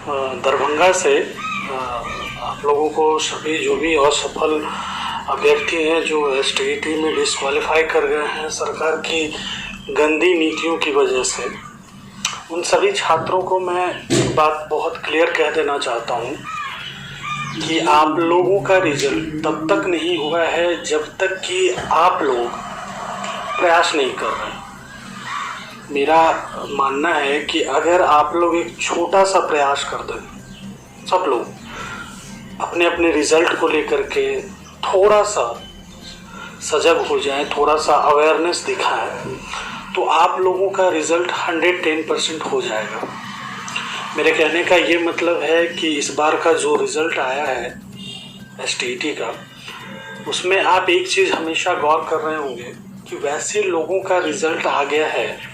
दरभंगा से आप लोगों को सभी जो भी असफल अभ्यर्थी हैं जो एसटीईटी में डिस्क्वालीफाई कर गए हैं सरकार की गंदी नीतियों की वजह से, उन सभी छात्रों को मैं एक बात बहुत क्लियर कह देना चाहता हूँ कि आप लोगों का रिजल्ट तब तक नहीं हुआ है जब तक कि आप लोग प्रयास नहीं कर रहे हैं। मेरा मानना है कि अगर आप लोग एक छोटा सा प्रयास कर दें, सब लोग अपने अपने रिजल्ट को लेकर के थोड़ा सा सजग हो जाएं, थोड़ा सा अवेयरनेस दिखाएं, तो आप लोगों का रिज़ल्ट 110% हो जाएगा। मेरे कहने का ये मतलब है कि इस बार का जो रिज़ल्ट आया है एसटीईटी का, उसमें आप एक चीज़ हमेशा गौर कर रहे होंगे कि वैसे लोगों का रिज़ल्ट आ गया है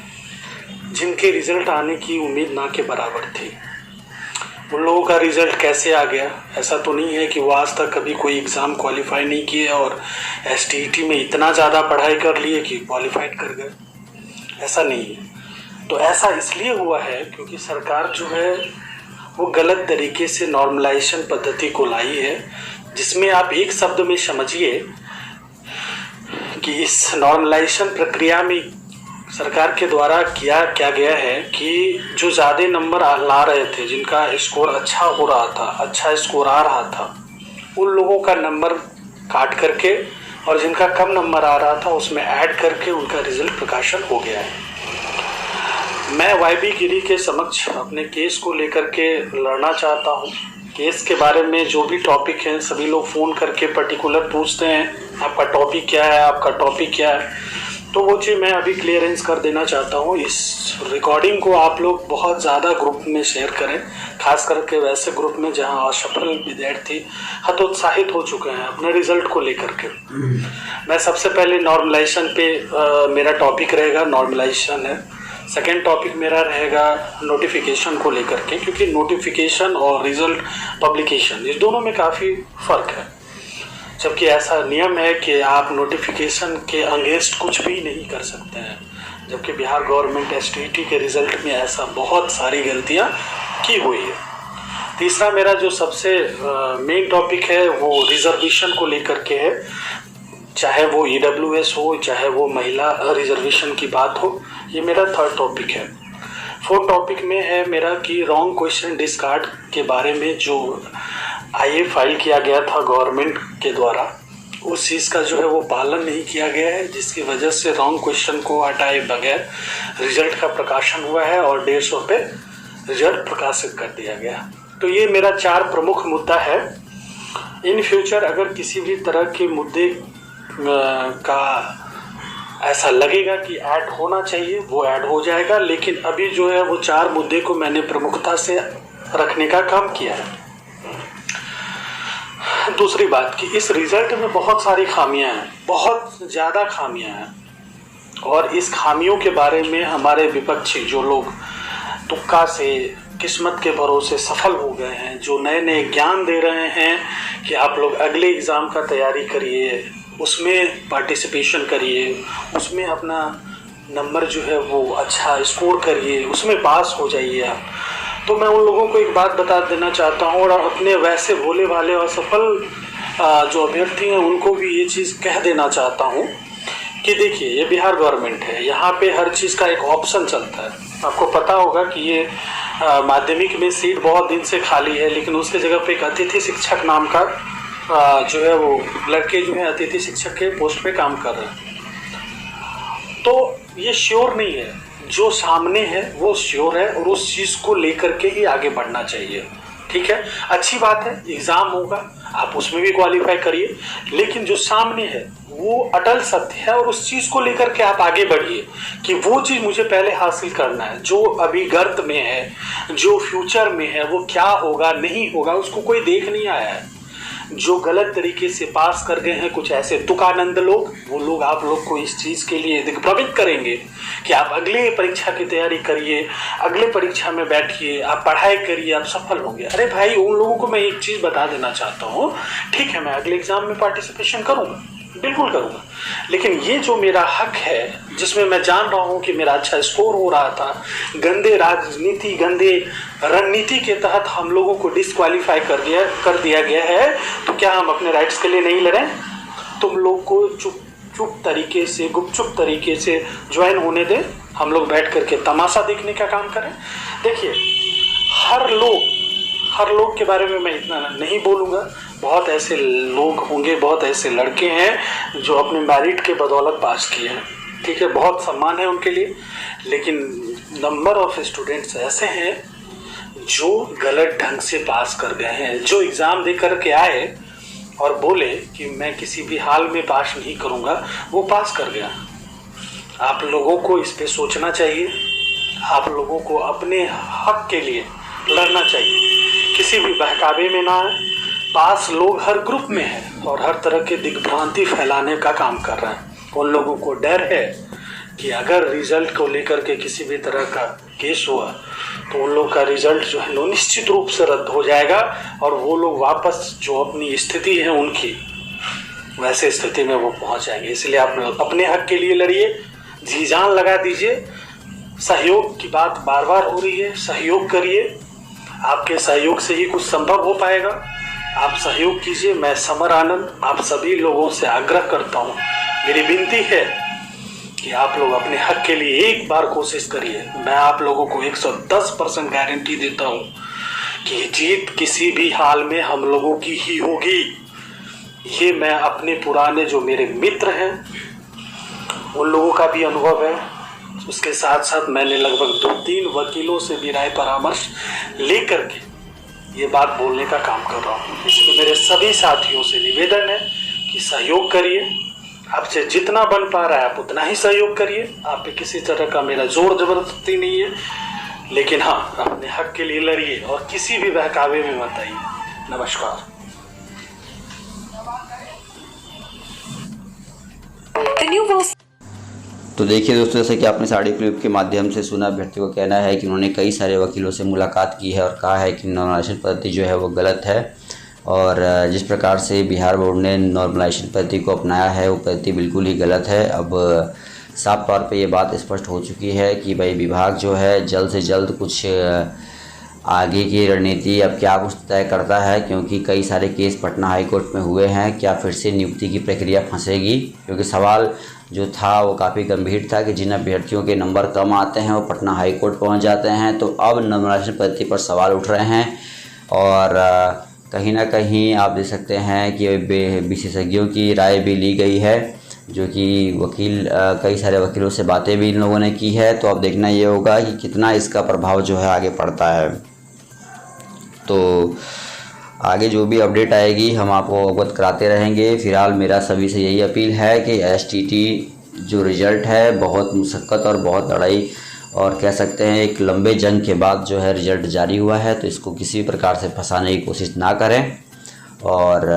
जिनके रिज़ल्ट आने की उम्मीद ना के बराबर थी। उन लोगों का रिज़ल्ट कैसे आ गया? ऐसा तो नहीं है कि वो आज तक कभी कोई एग्ज़ाम क्वालिफाई नहीं किए और एसटीईटी में इतना ज़्यादा पढ़ाई कर लिए कि क्वालिफाइड कर गए, ऐसा नहीं है। तो ऐसा इसलिए हुआ है क्योंकि सरकार जो है वो गलत तरीके से नॉर्मलाइजेशन पद्धति को लाई है, जिसमें आप एक शब्द में समझिए कि इस नॉर्मलाइजेशन प्रक्रिया में सरकार के द्वारा किया क्या गया है कि जो ज़्यादा नंबर ला रहे थे, जिनका स्कोर अच्छा हो रहा था, अच्छा स्कोर आ रहा था, उन लोगों का नंबर काट करके और जिनका कम नंबर आ रहा था उसमें ऐड करके उनका रिजल्ट प्रकाशन हो गया है। मैं वाईबी गिरी के समक्ष अपने केस को लेकर के लड़ना चाहता हूँ। केस के बारे में जो भी टॉपिक है, सभी लोग फ़ोन करके पर्टिकुलर पूछते हैं आपका टॉपिक क्या है, आपका टॉपिक क्या है, तो वो चीज़ मैं अभी क्लियरेंस कर देना चाहता हूँ। इस रिकॉर्डिंग को आप लोग बहुत ज़्यादा ग्रुप में शेयर करें, खास करके वैसे ग्रुप में जहाँ असफल विद्यार्थी हतोत्साहित हो चुके हैं अपने रिजल्ट को लेकर के। मैं सबसे पहले नॉर्मलाइजेशन पे मेरा टॉपिक रहेगा, नॉर्मलाइजेशन है। सेकेंड टॉपिक मेरा रहेगा नोटिफिकेशन को लेकर के, क्योंकि नोटिफिकेशन और रिजल्ट पब्लिकेशन इस दोनों में काफ़ी फ़र्क है। जबकि ऐसा नियम है कि आप नोटिफिकेशन के अगेंस्ट कुछ भी नहीं कर सकते हैं, जबकि बिहार गवर्नमेंट एसटीईटी के रिज़ल्ट में ऐसा बहुत सारी गलतियां की हुई है। तीसरा मेरा जो सबसे मेन टॉपिक है वो रिजर्वेशन को लेकर के है, चाहे वो ईडब्ल्यूएस हो, चाहे वो महिला रिजर्वेशन की बात हो, ये मेरा थर्ड टॉपिक है। फोर्थ टॉपिक में है मेरा कि रॉन्ग क्वेश्चन डिस्कार्ड के बारे में जो आईए फाइल किया गया था गवर्नमेंट के द्वारा, उस चीज़ का जो है वो पालन नहीं किया गया है, जिसकी वजह से रॉन्ग क्वेश्चन को हटाए बगैर रिजल्ट का प्रकाशन हुआ है और 150 पे रिजल्ट प्रकाशित कर दिया गया। तो ये मेरा 4 प्रमुख मुद्दा है। इन फ्यूचर अगर किसी भी तरह के मुद्दे का ऐसा लगेगा कि ऐड होना चाहिए वो ऐड हो जाएगा, लेकिन अभी जो है वो 4 मुद्दे को मैंने प्रमुखता से रखने का काम किया है। दूसरी बात कि इस रिजल्ट में बहुत सारी खामियां हैं, बहुत ज़्यादा खामियां हैं, और इस खामियों के बारे में हमारे विपक्षी जो लोग तुक्का से किस्मत के भरोसे सफल हो गए हैं, जो नए नए ज्ञान दे रहे हैं कि आप लोग अगले एग्ज़ाम का तैयारी करिए, उसमें पार्टिसिपेशन करिए, उसमें अपना नंबर जो है वो अच्छा स्कोर करिए, उसमें पास हो जाइए आप, तो मैं उन लोगों को एक बात बता देना चाहता हूँ और अपने वैसे भोले भाले और सफल जो अभ्यर्थी हैं उनको भी ये चीज़ कह देना चाहता हूँ कि देखिए, ये बिहार गवर्नमेंट है, यहाँ पे हर चीज़ का एक ऑप्शन चलता है। आपको पता होगा कि ये माध्यमिक में सीट बहुत दिन से खाली है, लेकिन उसके जगह पे एक अतिथि शिक्षक नाम का जो है वो लड़के जो है अतिथि शिक्षक के पोस्ट पे काम कर रहे हैं। तो ये श्योर नहीं है, जो सामने है वो श्योर है और उस चीज़ को लेकर के ही आगे बढ़ना चाहिए। ठीक है, अच्छी बात है, एग्ज़ाम होगा, आप उसमें भी क्वालिफाई करिए, लेकिन जो सामने है वो अटल सत्य है और उस चीज़ को लेकर के आप आगे बढ़िए कि वो चीज़ मुझे पहले हासिल करना है। जो अभी गर्त में है, जो फ्यूचर में है, वो क्या होगा नहीं होगा उसको कोई देख नहीं आया है। जो गलत तरीके से पास कर गए हैं कुछ ऐसे तुकानंद लोग, वो लोग आप लोग को इस चीज़ के लिए दिग्भ्रमित करेंगे कि आप अगले परीक्षा की तैयारी करिए, अगले परीक्षा में बैठिए, आप पढ़ाई करिए, आप सफल होंगे। अरे भाई, उन लोगों को मैं एक चीज़ बता देना चाहता हूँ, ठीक है मैं अगले एग्ज़ाम में पार्टिसिपेशन करूँगा, बिल्कुल करूँगा, लेकिन ये जो मेरा हक है जिसमें मैं जान रहा हूं कि मेरा अच्छा स्कोर हो रहा था, गंदे राजनीति, गंदे रणनीति के तहत हम लोगों को डिस्क्वालीफाई कर दिया गया है, तो क्या हम अपने राइट्स के लिए नहीं लड़ें? तुम लोग को चुप तरीके से, गुपचुप तरीके से ज्वाइन होने दें, हम लोग बैठ करके तमाशा देखने का काम करें। देखिए, हर लोग के बारे में मैं इतना नहीं बोलूँगा। बहुत ऐसे लोग होंगे, बहुत ऐसे लड़के हैं जो अपने मेरिट के बदौलत पास किए हैं, ठीक है, बहुत सम्मान है उनके लिए। लेकिन नंबर ऑफ स्टूडेंट्स ऐसे हैं जो गलत ढंग से पास कर गए हैं, जो एग्ज़ाम दे करके आए और बोले कि मैं किसी भी हाल में पास नहीं करूँगा, वो पास कर गया। आप लोगों को इस पे सोचना चाहिए, आप लोगों को अपने हक के लिए लड़ना चाहिए, किसी भी बहकावे में ना आए। पास लोग हर ग्रुप में हैं और हर तरह के दिग्भ्रांति फैलाने का काम कर रहे हैं। उन लोगों को डर है कि अगर रिजल्ट को लेकर के किसी भी तरह का केस हुआ तो उन लोग का रिजल्ट जो है निश्चित रूप से रद्द हो जाएगा और वो लोग वापस जो अपनी स्थिति है उनकी वैसे स्थिति में वो पहुंच जाएंगे। इसलिए आप अपने हक के लिए लड़िए, जी जान लगा दीजिए। सहयोग की बात बार बार हो रही है, सहयोग करिए, आपके सहयोग से ही कुछ संभव हो पाएगा। आप सहयोग कीजिए। मैं समर आनंद आप सभी लोगों से आग्रह करता हूँ, मेरी विनती है कि आप लोग अपने हक के लिए एक बार कोशिश करिए। मैं आप लोगों को 110% गारंटी देता हूँ कि जीत किसी भी हाल में हम लोगों की ही होगी। ये मैं अपने पुराने जो मेरे मित्र हैं उन लोगों का भी अनुभव है, उसके साथ साथ मैंने लगभग 2-3 वकीलों से भी राय परामर्श लेकर के ये बात बोलने का काम कर रहा हूँ। इसलिए मेरे सभी साथियों से निवेदन है कि सहयोग करिए, आपसे जितना बन पा रहा है आप उतना ही सहयोग करिए। आप पे किसी तरह का मेरा जोर जबरदस्ती नहीं है, लेकिन हाँ, अपने हक के लिए लड़िए और किसी भी बहकावे में मत आइए। नमस्कार। तो देखिए दोस्तों, जैसे कि आपने साड़ी क्लिप के माध्यम से सुना, अभ्यर्थी को कहना है कि उन्होंने कई सारे वकीलों से मुलाकात की है और कहा है कि नॉर्मलाइजेशन पद्धति जो है वो गलत है और जिस प्रकार से बिहार बोर्ड ने नॉर्मलाइजेशन पद्धति को अपनाया है वो पद्धति बिल्कुल ही गलत है। अब साफ तौर पे ये बात स्पष्ट हो चुकी है कि भाई विभाग जो है जल्द से जल्द कुछ आगे की रणनीति अब क्या कुछ तय करता है, क्योंकि कई सारे केस पटना हाई कोर्ट में हुए हैं। क्या फिर से नियुक्ति की प्रक्रिया फंसेगी? क्योंकि सवाल जो था वो काफ़ी गंभीर था कि जिन अभ्यर्थियों के नंबर कम आते हैं वो पटना हाई कोर्ट पहुँच जाते हैं। तो अब नॉर्मलाइजेशन पद्धति पर सवाल उठ रहे हैं और कहीं ना कहीं आप देख सकते हैं कि विशेषज्ञों की राय भी ली गई है, जो कि कई सारे वकीलों से बातें भी इन लोगों ने की है। तो अब देखना ये होगा कि कितना इसका प्रभाव जो है आगे पड़ता है। तो आगे जो भी अपडेट आएगी हम आपको अवगत कराते रहेंगे। फिलहाल मेरा सभी से यही अपील है कि STT जो रिज़ल्ट है बहुत मुशक्क़त और बहुत लड़ाई और कह सकते हैं एक लंबे जंग के बाद जो है रिज़ल्ट जारी हुआ है, तो इसको किसी प्रकार से फंसाने की कोशिश ना करें और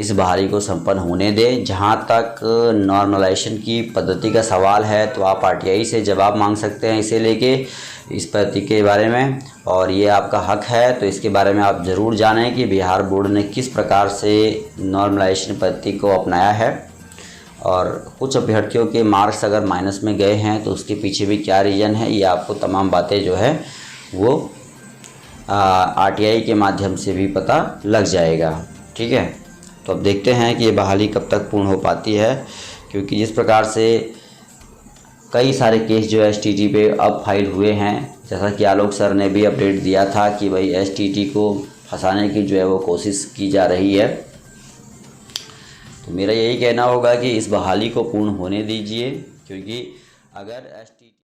इस बहाली को संपन्न होने दें। जहां तक नॉर्मलाइजेशन की पद्धति का सवाल है तो आप RTI से जवाब मांग सकते हैं इसे लेके, इस पद्धति के बारे में, और ये आपका हक है। तो इसके बारे में आप ज़रूर जानें कि बिहार बोर्ड ने किस प्रकार से नॉर्मलाइजेशन पद्धति को अपनाया है और कुछ अभ्यर्थियों के मार्क्स अगर माइनस में गए हैं तो उसके पीछे भी क्या रीज़न है, ये आपको तमाम बातें जो है वो RTI के माध्यम से भी पता लग जाएगा। ठीक है, तो अब देखते हैं कि ये बहाली कब तक पूर्ण हो पाती है, क्योंकि जिस प्रकार से कई सारे केस जो STT पे अब फाइल हुए हैं, जैसा कि आलोक सर ने भी अपडेट दिया था कि भाई STT को फंसाने की जो है वो कोशिश की जा रही है। तो मेरा यही कहना होगा कि इस बहाली को पूर्ण होने दीजिए, क्योंकि अगर STT